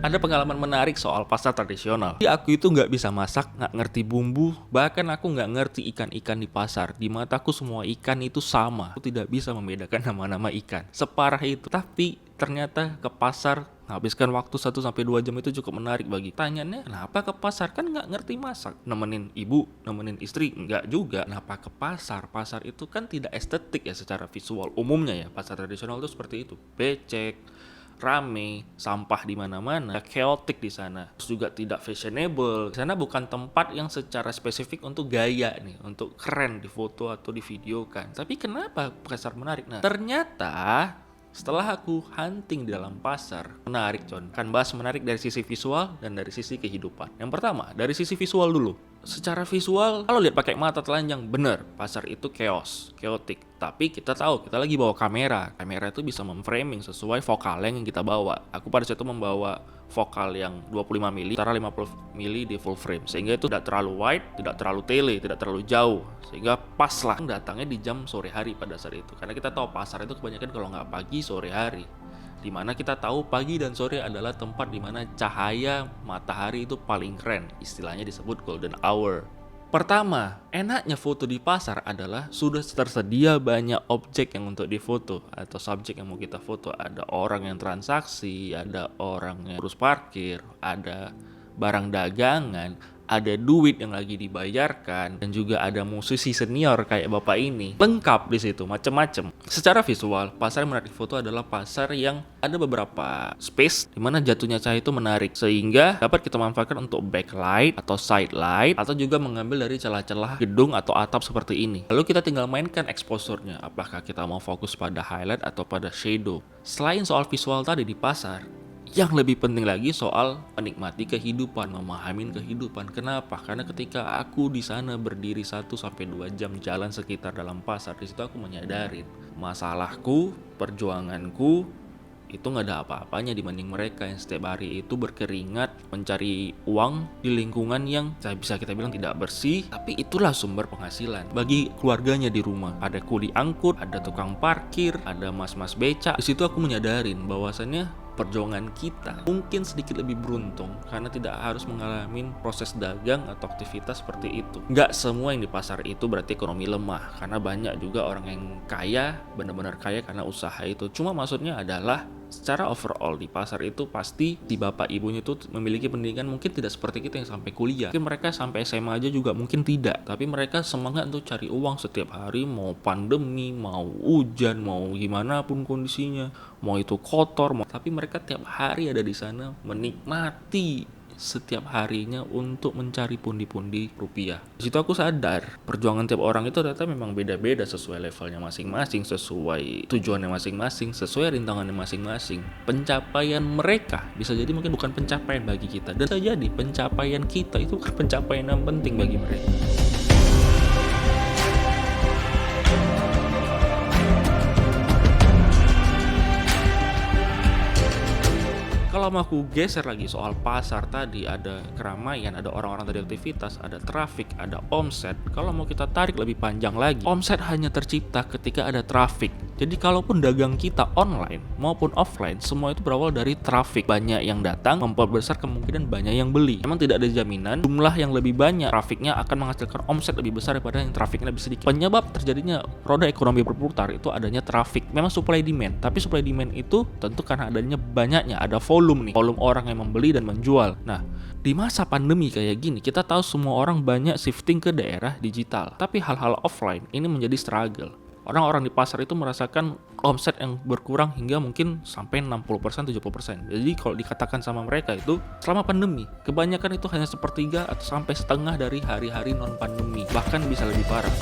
Ada pengalaman menarik soal pasar tradisional. Jadi aku itu nggak bisa masak, nggak ngerti bumbu, bahkan aku nggak ngerti ikan-ikan di pasar. Di mataku semua ikan itu sama. Aku tidak bisa membedakan nama-nama ikan. Separah itu. Tapi ternyata ke pasar menghabiskan waktu 1 sampai 2 jam itu cukup menarik bagi. Tanyanya, kenapa ke pasar? Kan nggak ngerti masak. Nemenin ibu, nemenin istri, nggak juga. Kenapa ke pasar? Pasar itu kan tidak estetik ya secara visual. Umumnya ya, pasar tradisional itu seperti itu. Becek, rame, sampah di mana-mana, chaotic di sana. Terus juga tidak fashionable. Di sana bukan tempat yang secara spesifik untuk gaya nih, untuk keren di foto atau di videokan. Tapi kenapa pasar menarik? Nah, ternyata setelah aku hunting di dalam pasar, menarik Con. Kan bahas menarik dari sisi visual dan dari sisi kehidupan. Yang pertama, dari sisi visual dulu. Secara visual, kalau lihat pakai mata telanjang, bener, pasar itu chaotic. Tapi kita tahu, kita lagi bawa kamera. Kamera itu bisa memframing sesuai vokal yang kita bawa. Aku pada saat itu membawa vokal yang 25 mili, antara 50 mili di full frame. Sehingga itu tidak terlalu wide, tidak terlalu tele, tidak terlalu jauh. Sehingga pas lah datangnya di jam sore hari pada saat itu. Karena kita tahu pasar itu kebanyakan kalau nggak pagi, sore hari. Dimana kita tahu pagi dan sore adalah tempat dimana cahaya matahari itu paling keren. Istilahnya disebut golden hour. Pertama, enaknya foto di pasar adalah sudah tersedia banyak objek yang untuk difoto atau subjek yang mau kita foto. Ada orang yang transaksi, ada orang yang urus parkir, ada barang dagangan, ada duit yang lagi dibayarkan, dan juga ada musisi senior kayak bapak ini. Lengkap di situ, macem-macem. Secara visual, pasar yang menarik foto adalah pasar yang ada beberapa space di mana jatuhnya cahaya itu menarik, sehingga dapat kita manfaatkan untuk backlight atau side light, atau juga mengambil dari celah-celah gedung atau atap seperti ini. Lalu kita tinggal mainkan exposure-nya, apakah kita mau fokus pada highlight atau pada shadow. Selain soal visual tadi di pasar, yang lebih penting lagi soal menikmati kehidupan, memahami kehidupan. Kenapa? Karena ketika aku di sana berdiri 1 sampai 2 jam jalan sekitar dalam pasar, di situ aku menyadarin masalahku, perjuanganku itu nggak ada apa-apanya dibanding mereka yang setiap hari itu berkeringat mencari uang di lingkungan yang bisa kita bilang tidak bersih, tapi itulah sumber penghasilan bagi keluarganya di rumah. Ada kuli angkut, ada tukang parkir, ada mas-mas becak. Di situ aku menyadarin bahwasannya perjuangan kita mungkin sedikit lebih beruntung karena tidak harus mengalami proses dagang atau aktivitas seperti itu. Nggak semua yang di pasar itu berarti ekonomi lemah, karena banyak juga orang yang kaya, benar-benar kaya karena usaha itu. Cuma maksudnya adalah secara overall di pasar itu pasti di bapak ibunya itu memiliki pendidikan mungkin tidak seperti kita yang sampai kuliah. Mungkin mereka sampai SMA aja juga mungkin tidak, tapi mereka semangat untuk cari uang setiap hari, mau pandemi, mau hujan, mau gimana pun kondisinya, mau itu kotor, tapi mereka tiap hari ada di sana menikmati setiap harinya untuk mencari pundi-pundi rupiah. Di situ aku sadar perjuangan tiap orang itu ternyata memang beda-beda sesuai levelnya masing-masing, sesuai tujuannya masing-masing, sesuai rintangannya masing-masing. Pencapaian mereka bisa jadi mungkin bukan pencapaian bagi kita, dan bisa jadi pencapaian kita itu bukan pencapaian yang penting bagi mereka. Kalau mau aku geser lagi soal pasar tadi, ada keramaian, ada orang-orang tadi aktivitas, ada traffic, ada omset. Kalau mau kita tarik lebih panjang lagi, omset hanya tercipta ketika ada traffic. Jadi kalaupun dagang kita online maupun offline, semua itu berawal dari traffic. Banyak yang datang memperbesar kemungkinan banyak yang beli. Memang tidak ada jaminan jumlah yang lebih banyak trafficnya akan menghasilkan omset lebih besar daripada yang trafficnya lebih sedikit. Penyebab terjadinya roda ekonomi berputar itu adanya traffic. Memang supply demand, tapi supply demand itu tentu karena adanya banyaknya, ada volume orang yang membeli dan menjual. Nah, di masa pandemi kayak gini, kita tahu semua orang banyak shifting ke daerah digital. Tapi hal-hal offline ini menjadi struggle. Orang-orang di pasar itu merasakan omset yang berkurang hingga mungkin sampai 60%, 70%. Jadi kalau dikatakan sama mereka itu, selama pandemi, kebanyakan itu hanya sepertiga atau sampai setengah dari hari-hari non-pandemi. Bahkan bisa lebih parah.